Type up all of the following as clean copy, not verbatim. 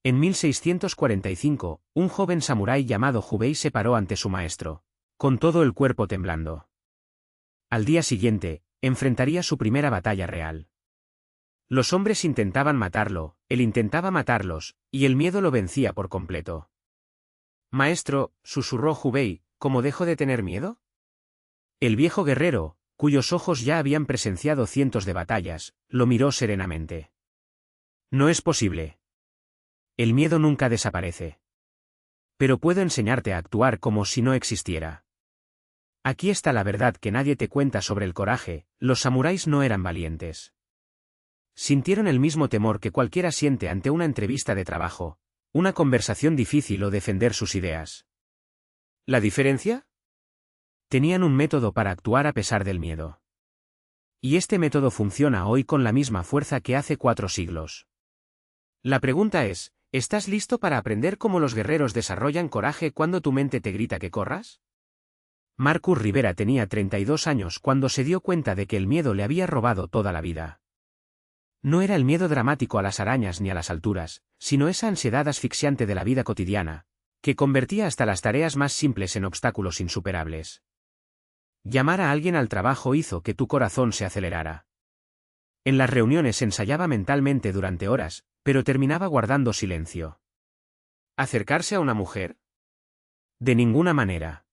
En 1645, un joven samurái llamado Jubei se paró ante su maestro, con todo el cuerpo temblando. Al día siguiente, enfrentaría su primera batalla real. Los hombres intentaban matarlo, él intentaba matarlos, y el miedo lo vencía por completo. «Maestro», susurró Jubei, «¿cómo dejo de tener miedo?». El viejo guerrero, cuyos ojos ya habían presenciado cientos de batallas, lo miró serenamente. «No es posible. El miedo nunca desaparece. Pero puedo enseñarte a actuar como si no existiera. Aquí está la verdad que nadie te cuenta sobre el coraje, los samuráis no eran valientes. Sintieron el mismo temor que cualquiera siente ante una entrevista de trabajo, una conversación difícil o defender sus ideas. ¿La diferencia? Tenían un método para actuar a pesar del miedo. Y este método funciona hoy con la misma fuerza que hace 4 siglos. La pregunta es, ¿estás listo para aprender cómo los guerreros desarrollan coraje cuando tu mente te grita que corras? Marcus Rivera tenía 32 años cuando se dio cuenta de que el miedo le había robado toda la vida. No era el miedo dramático a las arañas ni a las alturas, sino esa ansiedad asfixiante de la vida cotidiana, que convertía hasta las tareas más simples en obstáculos insuperables. Llamar a alguien al trabajo hizo que tu corazón se acelerara. En las reuniones ensayaba mentalmente durante horas, pero terminaba guardando silencio. ¿Acercarse a una mujer? De ninguna manera.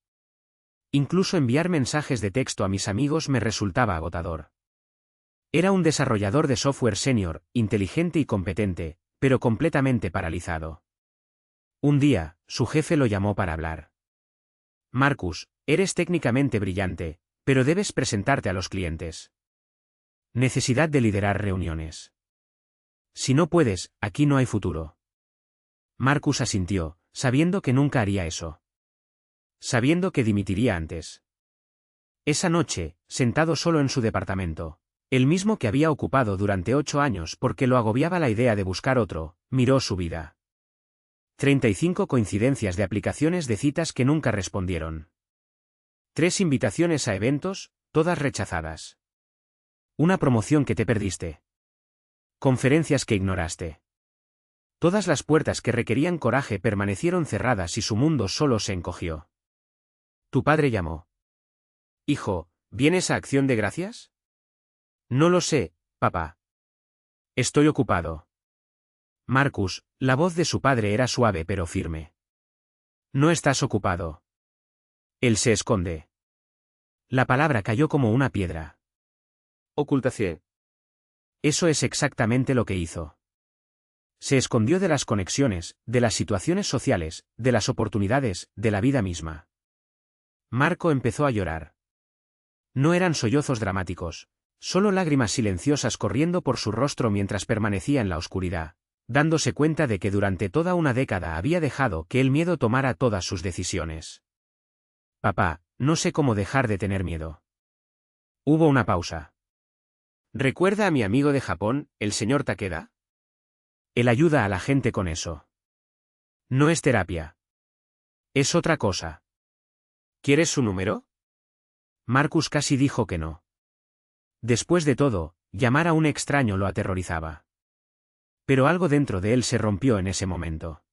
Incluso enviar mensajes de texto a mis amigos me resultaba agotador. Era un desarrollador de software senior, inteligente y competente, pero completamente paralizado. Un día, su jefe lo llamó para hablar. Marcus, eres técnicamente brillante, pero debes presentarte a los clientes. Necesidad de liderar reuniones. Si no puedes, aquí no hay futuro. Marcus asintió, sabiendo que nunca haría eso. Sabiendo que dimitiría antes. Esa noche, sentado solo en su departamento, el mismo que había ocupado durante 8 años porque lo agobiaba la idea de buscar otro, miró su vida. 35 coincidencias de aplicaciones de citas que nunca respondieron. 3 invitaciones a eventos, todas rechazadas. Una promoción que te perdiste. Conferencias que ignoraste. Todas las puertas que requerían coraje permanecieron cerradas y su mundo solo se encogió. Tu padre llamó. Hijo, ¿vienes a Acción de Gracias? No lo sé, papá. Estoy ocupado. Marcus, la voz de su padre era suave pero firme. No estás ocupado. Él se esconde. La palabra cayó como una piedra. Ocultación. Eso es exactamente lo que hizo. Se escondió de las conexiones, de las situaciones sociales, de las oportunidades, de la vida misma. Marco empezó a llorar. No eran sollozos dramáticos, solo lágrimas silenciosas corriendo por su rostro mientras permanecía en la oscuridad, dándose cuenta de que durante toda una década había dejado que el miedo tomara todas sus decisiones. Papá, no sé cómo dejar de tener miedo. Hubo una pausa. ¿Recuerda a mi amigo de Japón, el señor Takeda? Él ayuda a la gente con eso. No es terapia. Es otra cosa. ¿Quieres su número? Marcus casi dijo que no. Después de todo, llamar a un extraño lo aterrorizaba. Pero algo dentro de él se rompió en ese momento.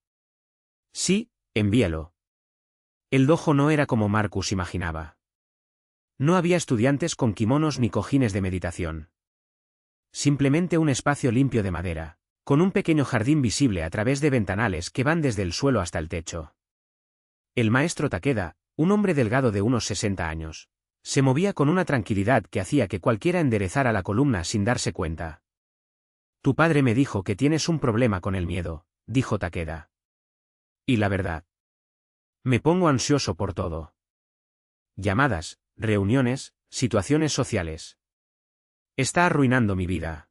Sí, envíalo. El dojo no era como Marcus imaginaba. No había estudiantes con kimonos ni cojines de meditación. Simplemente un espacio limpio de madera, con un pequeño jardín visible a través de ventanales que van desde el suelo hasta el techo. El maestro Takeda, un hombre delgado de unos 60 años, se movía con una tranquilidad que hacía que cualquiera enderezara la columna sin darse cuenta. Tu padre me dijo que tienes un problema con el miedo, dijo Takeda. Y la verdad. Me pongo ansioso por todo. Llamadas, reuniones, situaciones sociales. Está arruinando mi vida.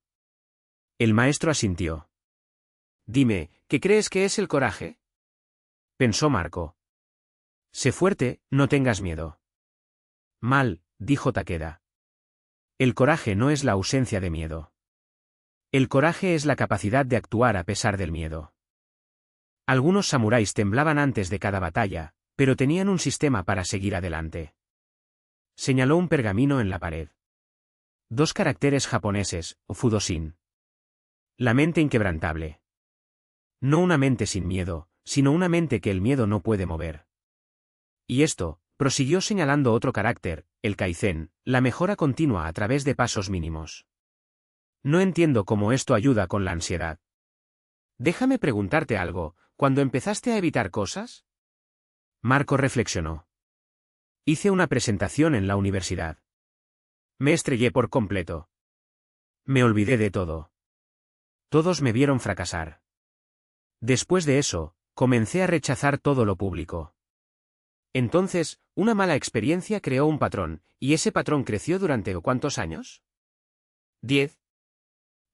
El maestro asintió. Dime, ¿qué crees que es el coraje? Pensó Marco. Sé fuerte, no tengas miedo. Mal, dijo Takeda. El coraje no es la ausencia de miedo. El coraje es la capacidad de actuar a pesar del miedo. Algunos samuráis temblaban antes de cada batalla, pero tenían un sistema para seguir adelante. Señaló un pergamino en la pared. 2 caracteres japoneses, Fudoshin. La mente inquebrantable. No una mente sin miedo, sino una mente que el miedo no puede mover. Y esto, prosiguió señalando otro carácter, el Kaizen, la mejora continua a través de pasos mínimos. No entiendo cómo esto ayuda con la ansiedad. Déjame preguntarte algo, ¿cuándo empezaste a evitar cosas? Marco reflexionó. Hice una presentación en la universidad. Me estrellé por completo. Me olvidé de todo. Todos me vieron fracasar. Después de eso, comencé a rechazar todo lo público. Entonces, una mala experiencia creó un patrón, y ese patrón creció durante ¿cuántos años? 10.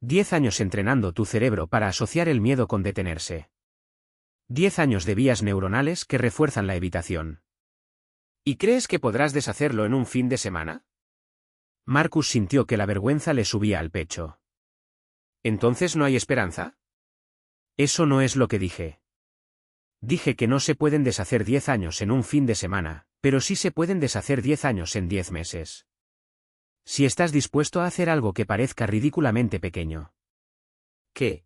10 años entrenando tu cerebro para asociar el miedo con detenerse. 10 años de vías neuronales que refuerzan la evitación. ¿Y crees que podrás deshacerlo en un fin de semana? Marcus sintió que la vergüenza le subía al pecho. ¿Entonces no hay esperanza? Eso no es lo que dije. Dije que no se pueden deshacer 10 años en un fin de semana, pero sí se pueden deshacer 10 años en 10 meses. Si estás dispuesto a hacer algo que parezca ridículamente pequeño. ¿Qué?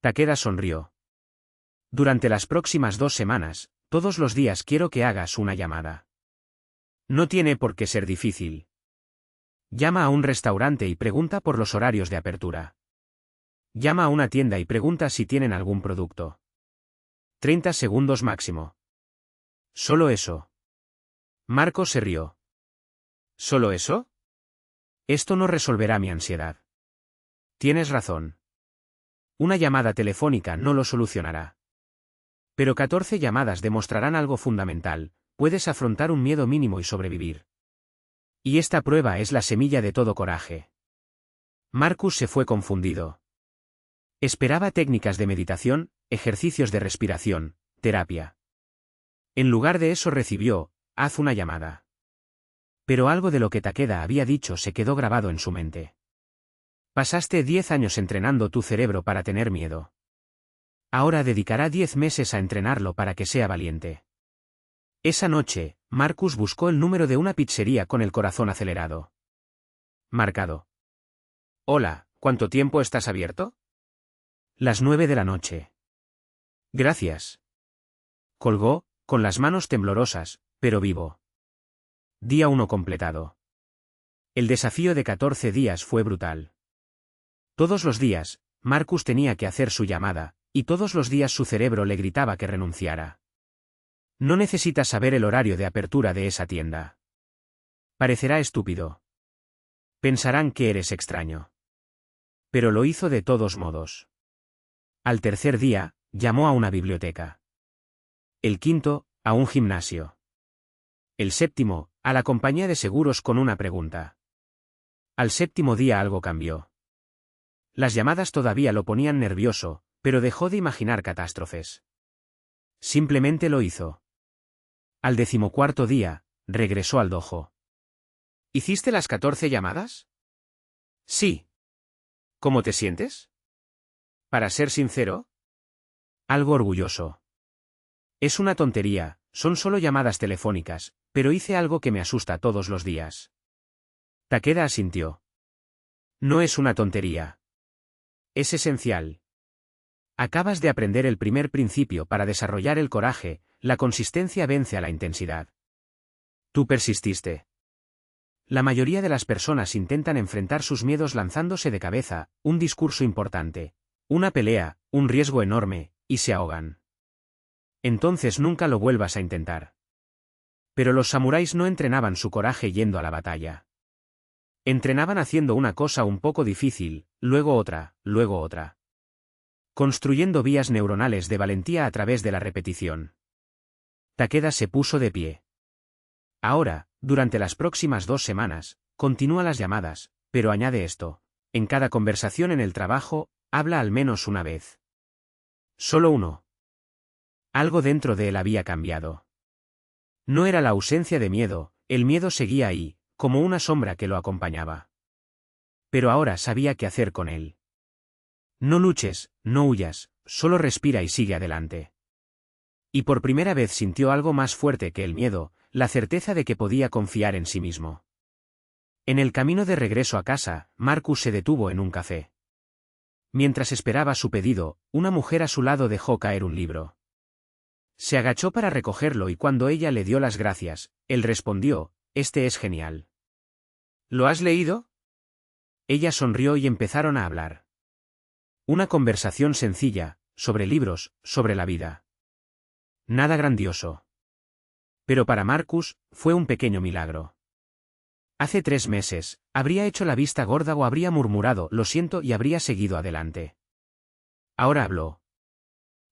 Takeda sonrió. Durante las próximas 2 semanas, todos los días quiero que hagas una llamada. No tiene por qué ser difícil. Llama a un restaurante y pregunta por los horarios de apertura. Llama a una tienda y pregunta si tienen algún producto. 30 segundos máximo. ¿Solo eso? Marco se rió. ¿Solo eso? Esto no resolverá mi ansiedad. Tienes razón. Una llamada telefónica no lo solucionará. Pero 14 llamadas demostrarán algo fundamental: puedes afrontar un miedo mínimo y sobrevivir. Y esta prueba es la semilla de todo coraje. Marcus se fue confundido. Esperaba técnicas de meditación, ejercicios de respiración, terapia. En lugar de eso recibió: haz una llamada. Pero algo de lo que Takeda había dicho se quedó grabado en su mente. Pasaste 10 años entrenando tu cerebro para tener miedo. Ahora dedicará 10 meses a entrenarlo para que sea valiente. Esa noche, Marcus buscó el número de una pizzería con el corazón acelerado. Marcado. Hola, ¿cuánto tiempo estás abierto? Las 9 de la noche. Gracias. Colgó, con las manos temblorosas, pero vivo. Día 1 completado. El desafío de 14 días fue brutal. Todos los días, Marcus tenía que hacer su llamada, y todos los días su cerebro le gritaba que renunciara. No necesitas saber el horario de apertura de esa tienda. Parecerá estúpido. Pensarán que eres extraño. Pero lo hizo de todos modos. Al tercer día, llamó a una biblioteca. El quinto, a un gimnasio. El séptimo, a la compañía de seguros con una pregunta. Al séptimo día algo cambió. Las llamadas todavía lo ponían nervioso, pero dejó de imaginar catástrofes. Simplemente lo hizo. Al 14º día, regresó al dojo. ¿Hiciste las 14 llamadas? Sí. ¿Cómo te sientes? Para ser sincero, algo orgulloso. Es una tontería, son solo llamadas telefónicas, pero hice algo que me asusta todos los días. Takeda asintió. No es una tontería. Es esencial. Acabas de aprender el primer principio para desarrollar el coraje: la consistencia vence a la intensidad. Tú persististe. La mayoría de las personas intentan enfrentar sus miedos lanzándose de cabeza, un discurso importante, una pelea, un riesgo enorme, y se ahogan. Entonces nunca lo vuelvas a intentar. Pero los samuráis no entrenaban su coraje yendo a la batalla. Entrenaban haciendo una cosa un poco difícil, luego otra, luego otra. Construyendo vías neuronales de valentía a través de la repetición. Takeda se puso de pie. Ahora, durante las próximas 2 semanas, continúa las llamadas, pero añade esto: en cada conversación en el trabajo, habla al menos una vez. Solo uno. Algo dentro de él había cambiado. No era la ausencia de miedo, el miedo seguía ahí, como una sombra que lo acompañaba. Pero ahora sabía qué hacer con él. No luches, no huyas, solo respira y sigue adelante. Y por primera vez sintió algo más fuerte que el miedo: la certeza de que podía confiar en sí mismo. En el camino de regreso a casa, Marcus se detuvo en un café. Mientras esperaba su pedido, una mujer a su lado dejó caer un libro. Se agachó para recogerlo y cuando ella le dio las gracias, él respondió, «Este es genial». «¿Lo has leído?» Ella sonrió y empezaron a hablar. Una conversación sencilla, sobre libros, sobre la vida. Nada grandioso. Pero para Marcus, fue un pequeño milagro. Hace 3 meses, habría hecho la vista gorda o habría murmurado «lo siento» y habría seguido adelante. Ahora habló.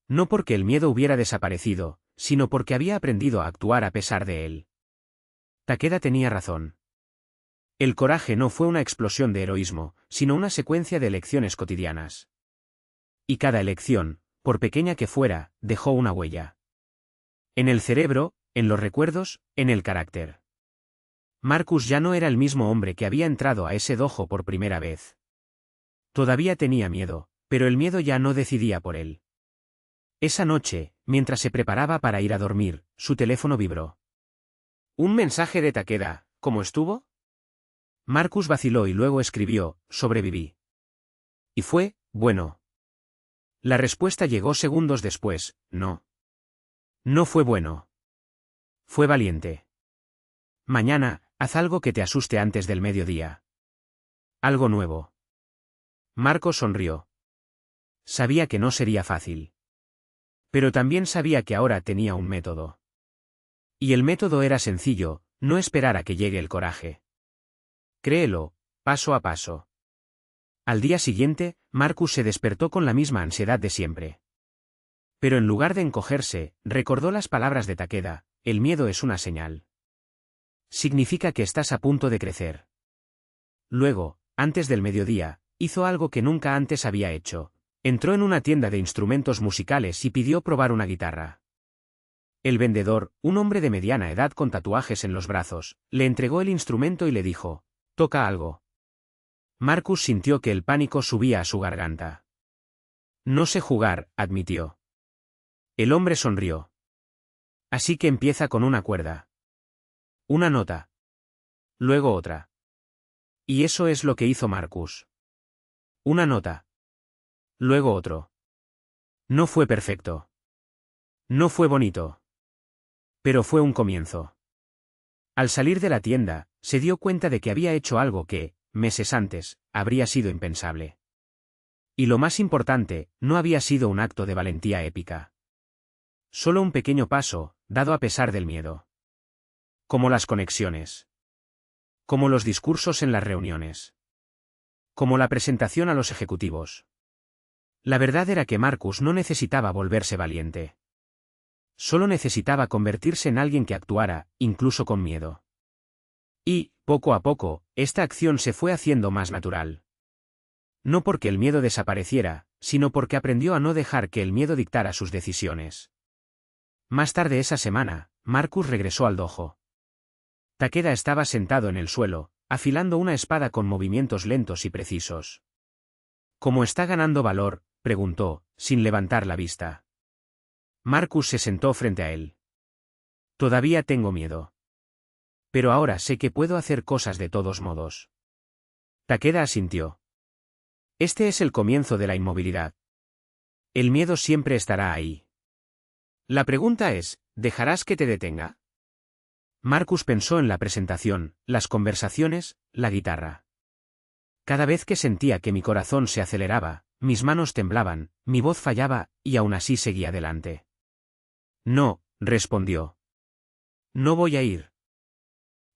No porque el miedo hubiera desaparecido, sino porque había aprendido a actuar a pesar de él. Takeda tenía razón. El coraje no fue una explosión de heroísmo, sino una secuencia de elecciones cotidianas. Y cada elección, por pequeña que fuera, dejó una huella. En el cerebro, en los recuerdos, en el carácter. Marcus ya no era el mismo hombre que había entrado a ese dojo por primera vez. Todavía tenía miedo, pero el miedo ya no decidía por él. Esa noche, mientras se preparaba para ir a dormir, su teléfono vibró. Un mensaje de Takeda, ¿cómo estuvo? Marcus vaciló y luego escribió, sobreviví. Y fue, bueno. La respuesta llegó segundos después, no. No fue bueno. Fue valiente. Mañana, haz algo que te asuste antes del mediodía. Algo nuevo. Marcos sonrió. Sabía que no sería fácil. Pero también sabía que ahora tenía un método. Y el método era sencillo, no esperar a que llegue el coraje. Créelo, paso a paso. Al día siguiente, Marcus se despertó con la misma ansiedad de siempre. Pero en lugar de encogerse, recordó las palabras de Takeda, el miedo es una señal. Significa que estás a punto de crecer. Luego, antes del mediodía, hizo algo que nunca antes había hecho. Entró en una tienda de instrumentos musicales y pidió probar una guitarra. El vendedor, un hombre de mediana edad con tatuajes en los brazos, le entregó el instrumento y le dijo, «Toca algo». Marcus sintió que el pánico subía a su garganta. «No sé jugar», admitió. El hombre sonrió. «Así que empieza con una cuerda. Una nota. Luego otra». Y eso es lo que hizo Marcus. Una nota. Luego otro. No fue perfecto. No fue bonito. Pero fue un comienzo. Al salir de la tienda, se dio cuenta de que había hecho algo que, meses antes, habría sido impensable. Y lo más importante, no había sido un acto de valentía épica. Solo un pequeño paso, dado a pesar del miedo. Como las conexiones. Como los discursos en las reuniones. Como la presentación a los ejecutivos. La verdad era que Marcus no necesitaba volverse valiente. Solo necesitaba convertirse en alguien que actuara, incluso con miedo. Y, poco a poco, esta acción se fue haciendo más natural. No porque el miedo desapareciera, sino porque aprendió a no dejar que el miedo dictara sus decisiones. Más tarde esa semana, Marcus regresó al dojo. Takeda estaba sentado en el suelo, afilando una espada con movimientos lentos y precisos. ¿Cómo está ganando valor?, preguntó, sin levantar la vista. Marcus se sentó frente a él. Todavía tengo miedo. Pero ahora sé que puedo hacer cosas de todos modos. Takeda asintió. Este es el comienzo de la inmovilidad. El miedo siempre estará ahí. La pregunta es, ¿dejarás que te detenga? Marcus pensó en la presentación, las conversaciones, la guitarra. Cada vez que sentía que mi corazón se aceleraba, mis manos temblaban, mi voz fallaba, y aún así seguí adelante. No, respondió. No voy a ir.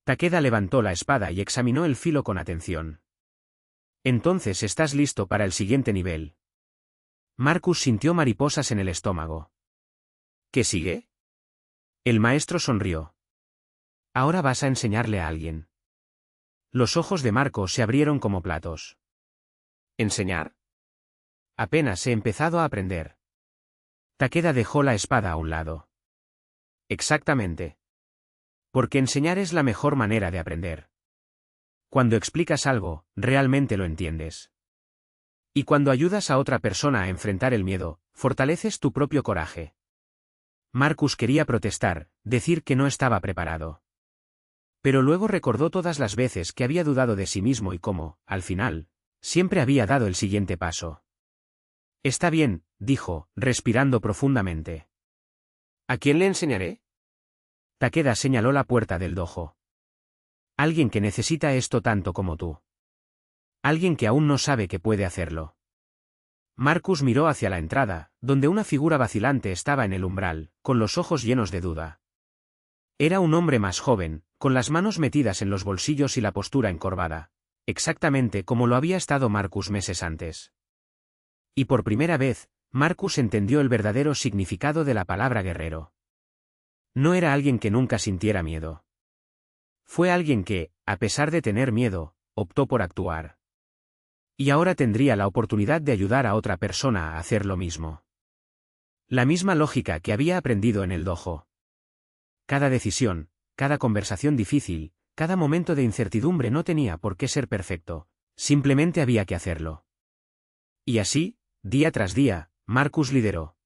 Takeda levantó la espada y examinó el filo con atención. Entonces estás listo para el siguiente nivel. Marcus sintió mariposas en el estómago. ¿Qué sigue? El maestro sonrió. Ahora vas a enseñarle a alguien. Los ojos de Marcos se abrieron como platos. ¿Enseñar? Apenas he empezado a aprender. Takeda dejó la espada a un lado. Exactamente. Porque enseñar es la mejor manera de aprender. Cuando explicas algo, realmente lo entiendes. Y cuando ayudas a otra persona a enfrentar el miedo, fortaleces tu propio coraje. Marcus quería protestar, decir que no estaba preparado. Pero luego recordó todas las veces que había dudado de sí mismo y cómo, al final, siempre había dado el siguiente paso. Está bien, dijo, respirando profundamente. ¿A quién le enseñaré? Takeda señaló la puerta del dojo. Alguien que necesita esto tanto como tú. Alguien que aún no sabe que puede hacerlo. Marcus miró hacia la entrada, donde una figura vacilante estaba en el umbral, con los ojos llenos de duda. Era un hombre más joven, con las manos metidas en los bolsillos y la postura encorvada, exactamente como lo había estado Marcus meses antes. Y por primera vez, Marcus entendió el verdadero significado de la palabra guerrero. No era alguien que nunca sintiera miedo. Fue alguien que, a pesar de tener miedo, optó por actuar. Y ahora tendría la oportunidad de ayudar a otra persona a hacer lo mismo. La misma lógica que había aprendido en el dojo. Cada decisión, cada conversación difícil, cada momento de incertidumbre no tenía por qué ser perfecto, simplemente había que hacerlo. Y así, día tras día, Marcus lideró.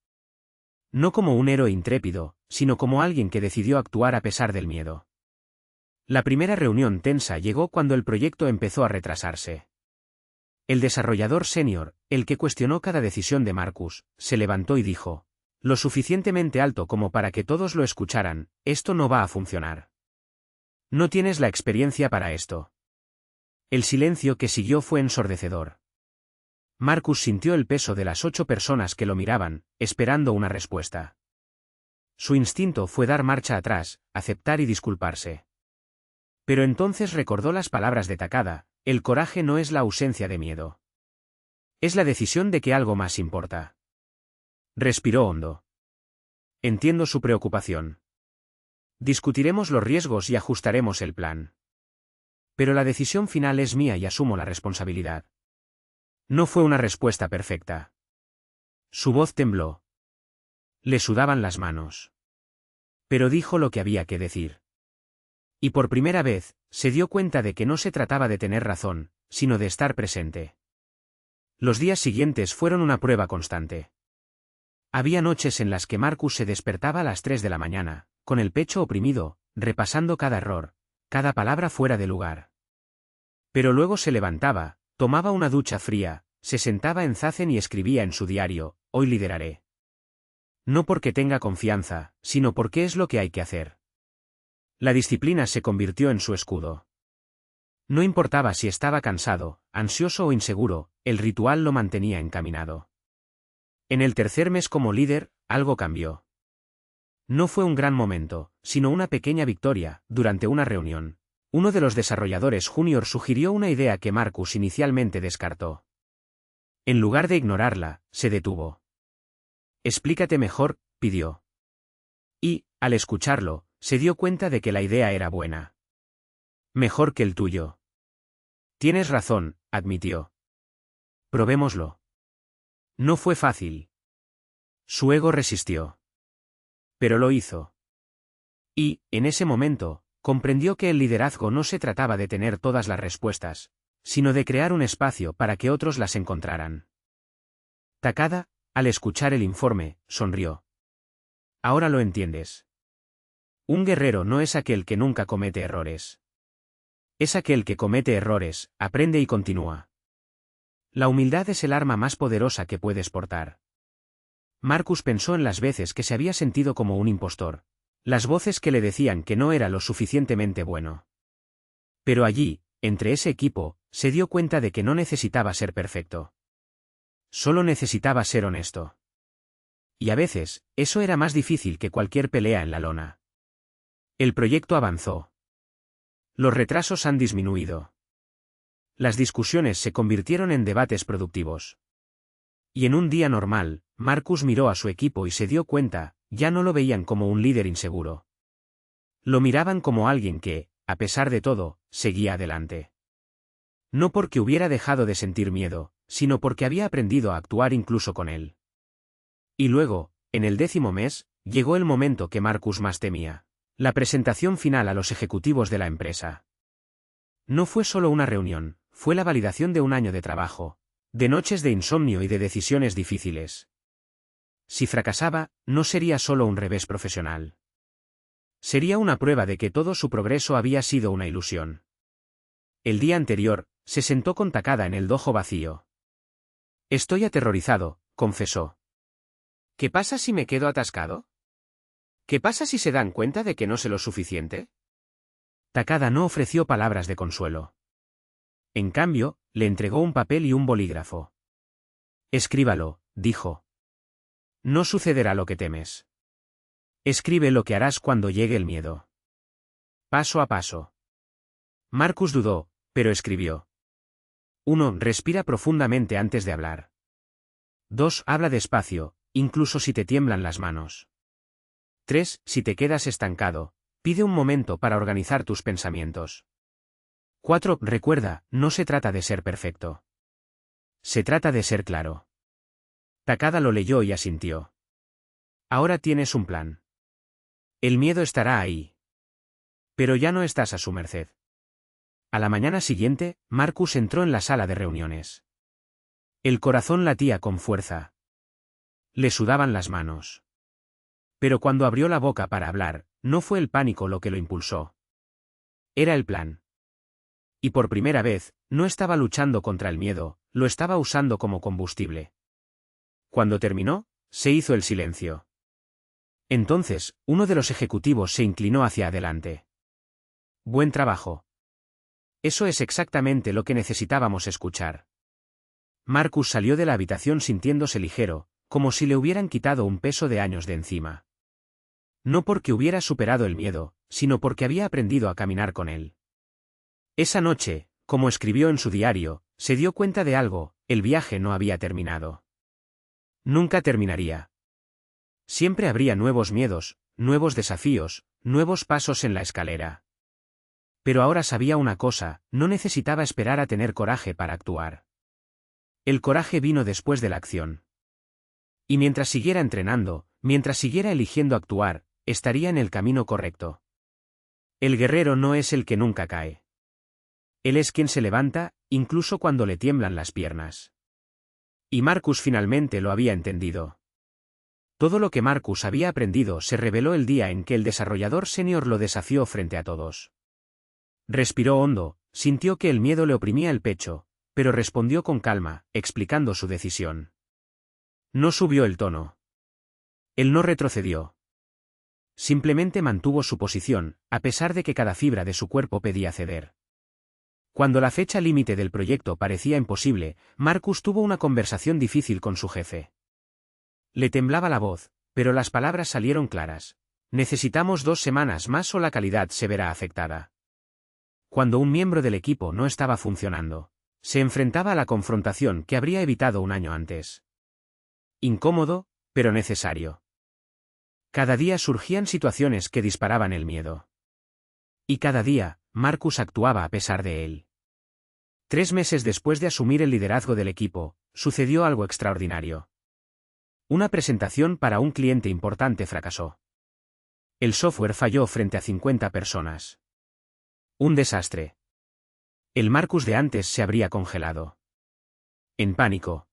No como un héroe intrépido, sino como alguien que decidió actuar a pesar del miedo. La primera reunión tensa llegó cuando el proyecto empezó a retrasarse. El desarrollador senior, el que cuestionó cada decisión de Marcus, se levantó y dijo, lo suficientemente alto como para que todos lo escucharan, esto no va a funcionar. No tienes la experiencia para esto. El silencio que siguió fue ensordecedor. Marcus sintió el peso de las 8 personas que lo miraban, esperando una respuesta. Su instinto fue dar marcha atrás, aceptar y disculparse. Pero entonces recordó las palabras de Takada, el coraje no es la ausencia de miedo. Es la decisión de que algo más importa. Respiró hondo. Entiendo su preocupación. Discutiremos los riesgos y ajustaremos el plan. Pero la decisión final es mía y asumo la responsabilidad. No fue una respuesta perfecta. Su voz tembló. Le sudaban las manos. Pero dijo lo que había que decir. Y por primera vez, se dio cuenta de que no se trataba de tener razón, sino de estar presente. Los días siguientes fueron una prueba constante. Había noches en las que Marcus se despertaba a las 3 de la mañana, con el pecho oprimido, repasando cada error, cada palabra fuera de lugar. Pero luego se levantaba, tomaba una ducha fría, se sentaba en zazen y escribía en su diario, hoy lideraré. No porque tenga confianza, sino porque es lo que hay que hacer. La disciplina se convirtió en su escudo. No importaba si estaba cansado, ansioso o inseguro, el ritual lo mantenía encaminado. En el tercer mes como líder, algo cambió. No fue un gran momento, sino una pequeña victoria. Durante una reunión, uno de los desarrolladores junior sugirió una idea que Marcus inicialmente descartó. En lugar de ignorarla, se detuvo. Explícate mejor, pidió. Y, al escucharlo, se dio cuenta de que la idea era buena. Mejor que el tuyo. Tienes razón, admitió. Probémoslo. No fue fácil. Su ego resistió. Pero lo hizo. Y, en ese momento, comprendió que el liderazgo no se trataba de tener todas las respuestas, sino de crear un espacio para que otros las encontraran. Takada, al escuchar el informe, sonrió. Ahora lo entiendes. Un guerrero no es aquel que nunca comete errores. Es aquel que comete errores, aprende y continúa. La humildad es el arma más poderosa que puedes portar. Marcus pensó en las veces que se había sentido como un impostor, las voces que le decían que no era lo suficientemente bueno. Pero allí, entre ese equipo, se dio cuenta de que no necesitaba ser perfecto. Solo necesitaba ser honesto. Y a veces, eso era más difícil que cualquier pelea en la lona. El proyecto avanzó. Los retrasos han disminuido. Las discusiones se convirtieron en debates productivos. Y en un día normal, Marcus miró a su equipo y se dio cuenta, ya no lo veían como un líder inseguro. Lo miraban como alguien que, a pesar de todo, seguía adelante. No porque hubiera dejado de sentir miedo, sino porque había aprendido a actuar incluso con él. Y luego, en el 10º mes, llegó el momento que Marcus más temía. La presentación final a los ejecutivos de la empresa. No fue solo una reunión, fue la validación de un año de trabajo, de noches de insomnio y de decisiones difíciles. Si fracasaba, no sería solo un revés profesional. Sería una prueba de que todo su progreso había sido una ilusión. El día anterior, se sentó con Takada en el dojo vacío. Estoy aterrorizado, confesó. ¿Qué pasa si me quedo atascado? ¿Qué pasa si se dan cuenta de que no sé lo suficiente? Takada no ofreció palabras de consuelo. En cambio, le entregó un papel y un bolígrafo. Escríbalo, dijo. No sucederá lo que temes. Escribe lo que harás cuando llegue el miedo. Paso a paso. Marcus dudó, pero escribió. 1. Respira profundamente antes de hablar. 2. Habla despacio, incluso si te tiemblan las manos. 3. Si te quedas estancado, pide un momento para organizar tus pensamientos. 4. Recuerda, no se trata de ser perfecto. Se trata de ser claro. Takada lo leyó y asintió. Ahora tienes un plan. El miedo estará ahí. Pero ya no estás a su merced. A la mañana siguiente, Marcus entró en la sala de reuniones. El corazón latía con fuerza. Le sudaban las manos. Pero cuando abrió la boca para hablar, no fue el pánico lo que lo impulsó. Era el plan. Y por primera vez, no estaba luchando contra el miedo, lo estaba usando como combustible. Cuando terminó, se hizo el silencio. Entonces, uno de los ejecutivos se inclinó hacia adelante. Buen trabajo. Eso es exactamente lo que necesitábamos escuchar. Marcus salió de la habitación sintiéndose ligero, como si le hubieran quitado un peso de años de encima. No porque hubiera superado el miedo, sino porque había aprendido a caminar con él. Esa noche, como escribió en su diario, se dio cuenta de algo: el viaje no había terminado. Nunca terminaría. Siempre habría nuevos miedos, nuevos desafíos, nuevos pasos en la escalera. Pero ahora sabía una cosa: no necesitaba esperar a tener coraje para actuar. El coraje vino después de la acción. Y mientras siguiera entrenando, mientras siguiera eligiendo actuar, estaría en el camino correcto. El guerrero no es el que nunca cae. Él es quien se levanta, incluso cuando le tiemblan las piernas. Y Marcus finalmente lo había entendido. Todo lo que Marcus había aprendido se reveló el día en que el desarrollador senior lo desafió frente a todos. Respiró hondo, sintió que el miedo le oprimía el pecho, pero respondió con calma, explicando su decisión. No subió el tono. Él no retrocedió. Simplemente mantuvo su posición, a pesar de que cada fibra de su cuerpo pedía ceder. Cuando la fecha límite del proyecto parecía imposible, Marcus tuvo una conversación difícil con su jefe. Le temblaba la voz, pero las palabras salieron claras. Necesitamos 2 semanas más o la calidad se verá afectada. Cuando un miembro del equipo no estaba funcionando, se enfrentaba a la confrontación que habría evitado un año antes. Incómodo, pero necesario. Cada día surgían situaciones que disparaban el miedo. Y cada día, Marcus actuaba a pesar de él. 3 meses después de asumir el liderazgo del equipo, sucedió algo extraordinario. Una presentación para un cliente importante fracasó. El software falló frente a 50 personas. Un desastre. El Marcus de antes se habría congelado. En pánico.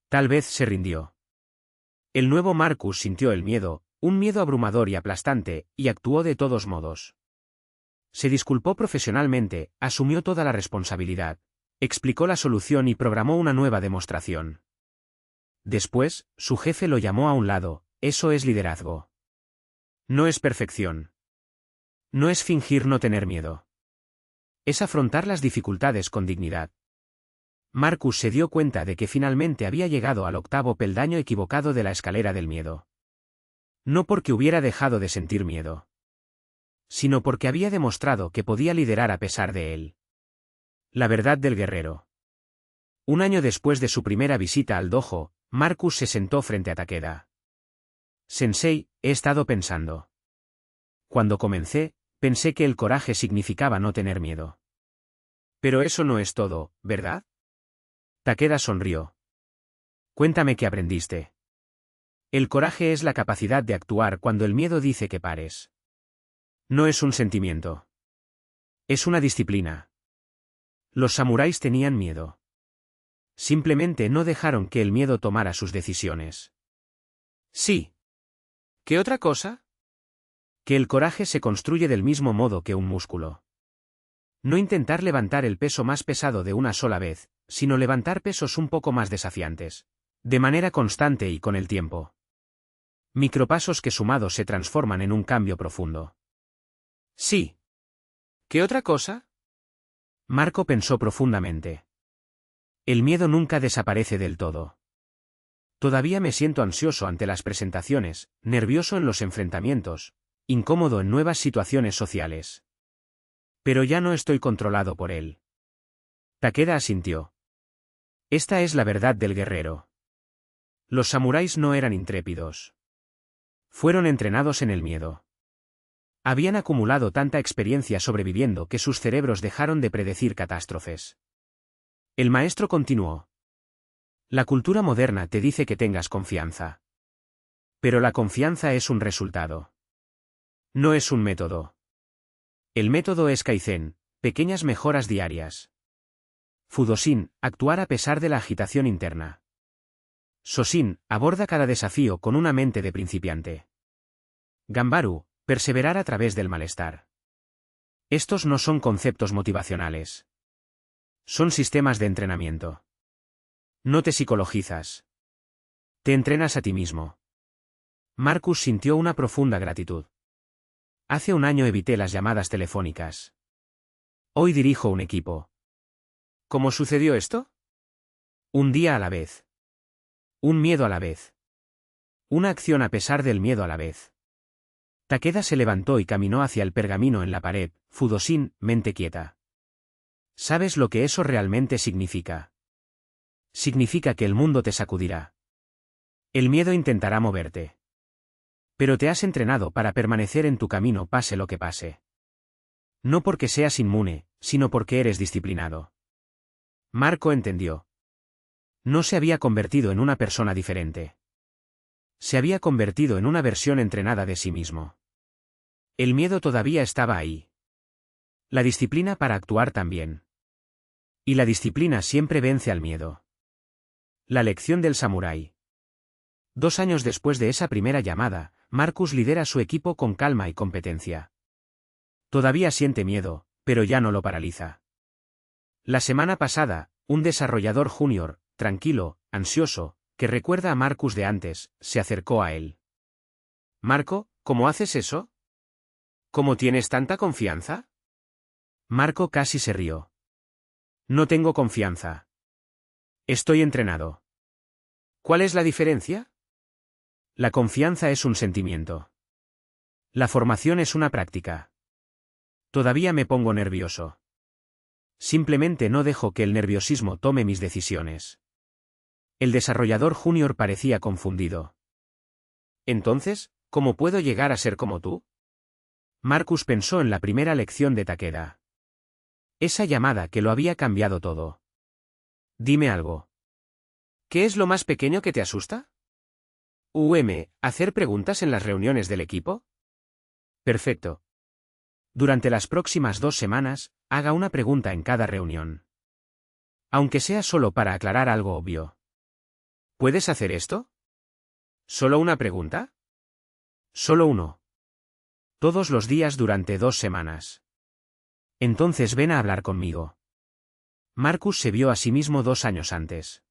Tal vez se rindió. El nuevo Marcus sintió el miedo, un miedo abrumador y aplastante, y actuó de todos modos. Se disculpó profesionalmente, asumió toda la responsabilidad, explicó la solución y programó una nueva demostración. Después, su jefe lo llamó a un lado: eso es liderazgo. No es perfección. No es fingir no tener miedo. Es afrontar las dificultades con dignidad. Marcus se dio cuenta de que finalmente había llegado al 8º peldaño equivocado de la escalera del miedo. No porque hubiera dejado de sentir miedo, sino porque había demostrado que podía liderar a pesar de él. La verdad del guerrero. Un año después de su primera visita al dojo, Marcus se sentó frente a Takeda. Sensei, he estado pensando. Cuando comencé, pensé que el coraje significaba no tener miedo. Pero eso no es todo, ¿verdad? Takeda sonrió. Cuéntame qué aprendiste. El coraje es la capacidad de actuar cuando el miedo dice que pares. No es un sentimiento. Es una disciplina. Los samuráis tenían miedo. Simplemente no dejaron que el miedo tomara sus decisiones. Sí. ¿Qué otra cosa? Que el coraje se construye del mismo modo que un músculo. No intentar levantar el peso más pesado de una sola vez, sino levantar pesos un poco más desafiantes. De manera constante y con el tiempo. Micropasos que sumados se transforman en un cambio profundo. Sí. ¿Qué otra cosa? Marco pensó profundamente. El miedo nunca desaparece del todo. Todavía me siento ansioso ante las presentaciones, nervioso en los enfrentamientos, incómodo en nuevas situaciones sociales. Pero ya no estoy controlado por él. Takeda asintió. Esta es la verdad del guerrero. Los samuráis no eran intrépidos. Fueron entrenados en el miedo. Habían acumulado tanta experiencia sobreviviendo que sus cerebros dejaron de predecir catástrofes. El maestro continuó. La cultura moderna te dice que tengas confianza. Pero la confianza es un resultado. No es un método. El método es Kaizen, pequeñas mejoras diarias. Fudoshin, actuar a pesar de la agitación interna. Soshin, aborda cada desafío con una mente de principiante. Ganbaru, perseverar a través del malestar. Estos no son conceptos motivacionales. Son sistemas de entrenamiento. No te psicologizas. Te entrenas a ti mismo. Marcus sintió una profunda gratitud. Hace un año evité las llamadas telefónicas. Hoy dirijo un equipo. ¿Cómo sucedió esto? Un día a la vez. Un miedo a la vez. Una acción a pesar del miedo a la vez. Takeda se levantó y caminó hacia el pergamino en la pared, Fudoshin, mente quieta. ¿Sabes lo que eso realmente significa? Significa que el mundo te sacudirá. El miedo intentará moverte. Pero te has entrenado para permanecer en tu camino pase lo que pase. No porque seas inmune, sino porque eres disciplinado. Marco entendió. No se había convertido en una persona diferente. Se había convertido en una versión entrenada de sí mismo. El miedo todavía estaba ahí. La disciplina para actuar también. Y la disciplina siempre vence al miedo. La lección del samurái. 2 años después de esa primera llamada, Marcus lidera su equipo con calma y competencia. Todavía siente miedo, pero ya no lo paraliza. La semana pasada, un desarrollador junior, tranquilo, ansioso, que recuerda a Marcus de antes, se acercó a él. Marco, ¿cómo haces eso? ¿Cómo tienes tanta confianza? Marco casi se rió. No tengo confianza. Estoy entrenado. ¿Cuál es la diferencia? La confianza es un sentimiento. La formación es una práctica. Todavía me pongo nervioso. Simplemente no dejo que el nerviosismo tome mis decisiones. El desarrollador junior parecía confundido. Entonces, ¿cómo puedo llegar a ser como tú? Marcus pensó en la primera lección de Takeda. Esa llamada que lo había cambiado todo. Dime algo. ¿Qué es lo más pequeño que te asusta? ¿Hacer preguntas en las reuniones del equipo? Perfecto. Durante las próximas 2 semanas, haga una pregunta en cada reunión. Aunque sea solo para aclarar algo obvio. ¿Puedes hacer esto? ¿Solo una pregunta? Solo uno. Todos los días durante 2 semanas. Entonces ven a hablar conmigo. Marcus se vio a sí mismo 2 años antes.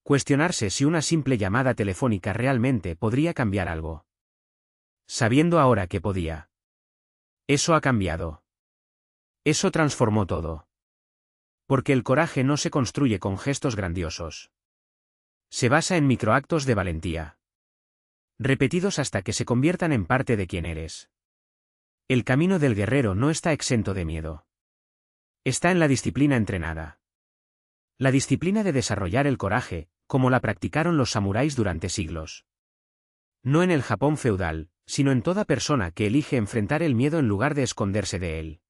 Cuestionarse si una simple llamada telefónica realmente podría cambiar algo. Sabiendo ahora que podía. Eso ha cambiado. Eso transformó todo. Porque el coraje no se construye con gestos grandiosos. Se basa en microactos de valentía. Repetidos hasta que se conviertan en parte de quien eres. El camino del guerrero no está exento de miedo. Está en la disciplina entrenada. La disciplina de desarrollar el coraje, como la practicaron los samuráis durante siglos. No en el Japón feudal, sino en toda persona que elige enfrentar el miedo en lugar de esconderse de él.